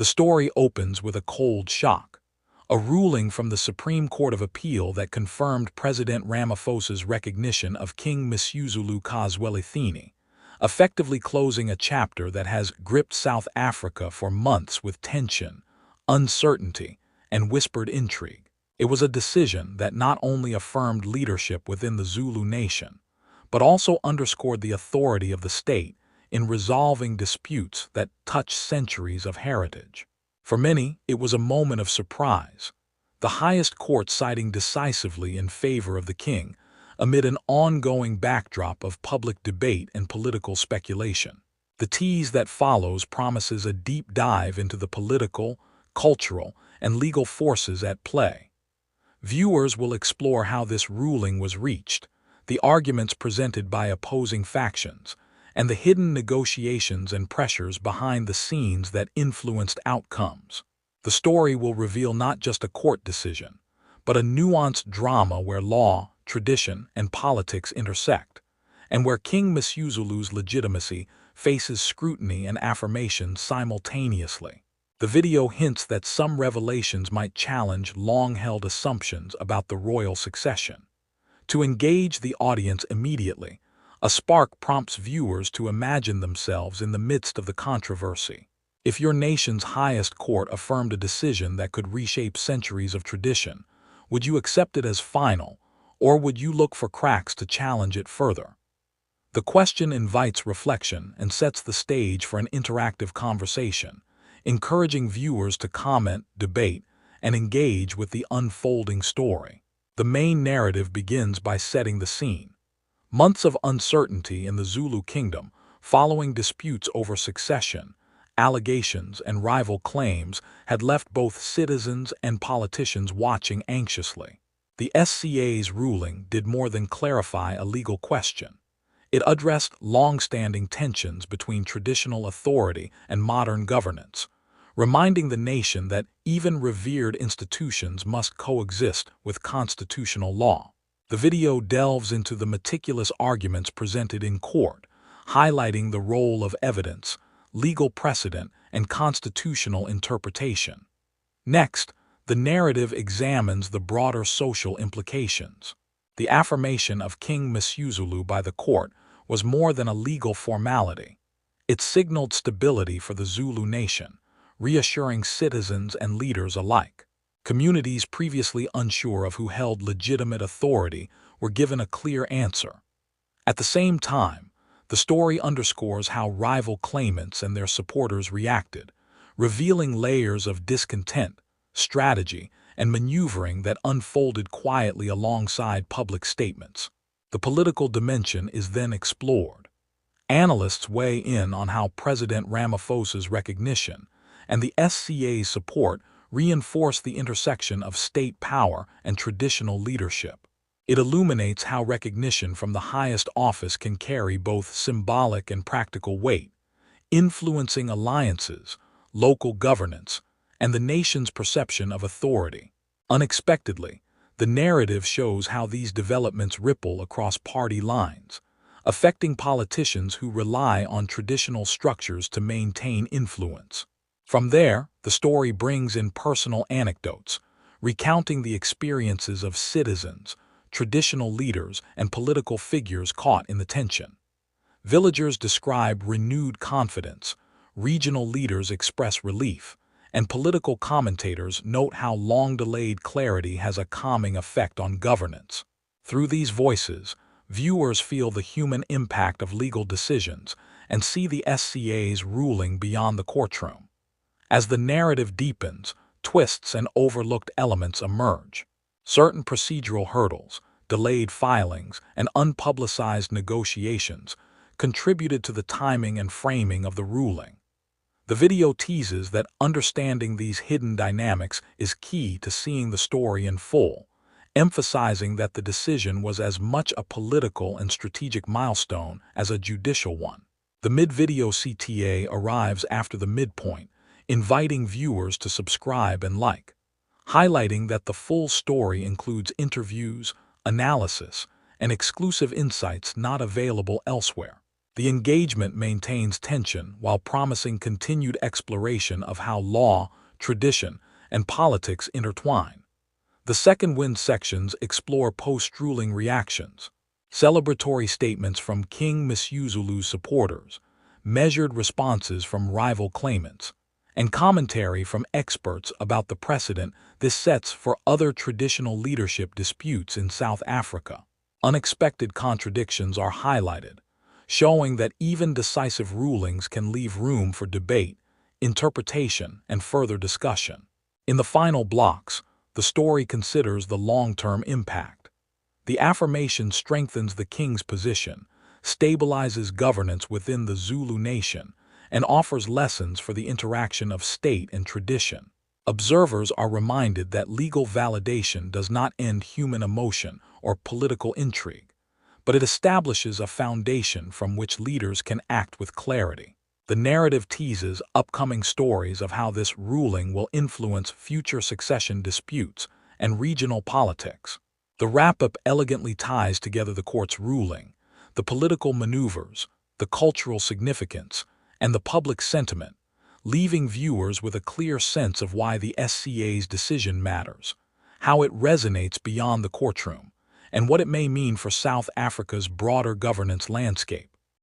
The story opens with a cold shock, a ruling from the Supreme Court of Appeal that confirmed President Ramaphosa's recognition of King Missuzulu Kazwelithini, effectively closing a chapter that has gripped South Africa for months with tension, uncertainty, and whispered intrigue. It was a decision that not only affirmed leadership within the Zulu nation, but also underscored the authority of the state in resolving disputes that touch centuries of heritage. For many, it was a moment of surprise, the highest court siding decisively in favor of the king amid an ongoing backdrop of public debate and political speculation. The tease that follows promises a deep dive into the political, cultural, and legal forces at play. Viewers will explore how this ruling was reached, the arguments presented by opposing factions, and the hidden negotiations and pressures behind the scenes that influenced outcomes. The story will reveal not just a court decision, but a nuanced drama where law, tradition, and politics intersect, and where King Missuzulu's legitimacy faces scrutiny and affirmation simultaneously. The video hints that some revelations might challenge long-held assumptions about the royal succession. To engage the audience immediately, a spark prompts viewers to imagine themselves in the midst of the controversy. If your nation's highest court affirmed a decision that could reshape centuries of tradition, would you accept it as final, or would you look for cracks to challenge it further? The question invites reflection and sets the stage for an interactive conversation, encouraging viewers to comment, debate, and engage with the unfolding story. The main narrative begins by setting the scene. Months of uncertainty in the Zulu kingdom, following disputes over succession, allegations, and rival claims, had left both citizens and politicians watching anxiously. The SCA's ruling did more than clarify a legal question. It addressed long-standing tensions between traditional authority and modern governance, reminding the nation that even revered institutions must coexist with constitutional law. The video delves into the meticulous arguments presented in court, highlighting the role of evidence, legal precedent, and constitutional interpretation. Next, the narrative examines the broader social implications. The affirmation of King Missuzulu by the court was more than a legal formality. It signaled stability for the Zulu nation, reassuring citizens and leaders alike. Communities previously unsure of who held legitimate authority were given a clear answer. At the same time, the story underscores how rival claimants and their supporters reacted, revealing layers of discontent, strategy, and maneuvering that unfolded quietly alongside public statements. The political dimension is then explored. Analysts weigh in on how President Ramaphosa's recognition and the SCA's support reinforce the intersection of state power and traditional leadership. It illuminates how recognition from the highest office can carry both symbolic and practical weight, influencing alliances, local governance, and the nation's perception of authority. Unexpectedly, the narrative shows how these developments ripple across party lines, affecting politicians who rely on traditional structures to maintain influence. From there, the story brings in personal anecdotes, recounting the experiences of citizens, traditional leaders, and political figures caught in the tension. Villagers describe renewed confidence, regional leaders express relief, and political commentators note how long-delayed clarity has a calming effect on governance. Through these voices, viewers feel the human impact of legal decisions and see the SCA's ruling beyond the courtroom. As the narrative deepens, twists and overlooked elements emerge. Certain procedural hurdles, delayed filings, and unpublicized negotiations contributed to the timing and framing of the ruling. The video teases that understanding these hidden dynamics is key to seeing the story in full, emphasizing that the decision was as much a political and strategic milestone as a judicial one. The mid-video CTA arrives after the midpoint, inviting viewers to subscribe and like, highlighting that the full story includes interviews, analysis, and exclusive insights not available elsewhere. The engagement maintains tension while promising continued exploration of how law, tradition, and politics intertwine. The second wind sections explore post-ruling reactions, celebratory statements from King Missuzulu's supporters, measured responses from rival claimants, and commentary from experts about the precedent this sets for other traditional leadership disputes in South Africa. Unexpected contradictions are highlighted, showing that even decisive rulings can leave room for debate, interpretation, and further discussion. In the final blocks, the story considers the long-term impact. The affirmation strengthens the king's position, stabilizes governance within the Zulu nation, and offers lessons for the interaction of state and tradition. Observers are reminded that legal validation does not end human emotion or political intrigue, but it establishes a foundation from which leaders can act with clarity. The narrative teases upcoming stories of how this ruling will influence future succession disputes and regional politics. The wrap-up elegantly ties together the court's ruling, the political maneuvers, the cultural significance, and the public sentiment, leaving viewers with a clear sense of why the SCA's decision matters, how it resonates beyond the courtroom, and what it may mean for South Africa's broader governance landscape.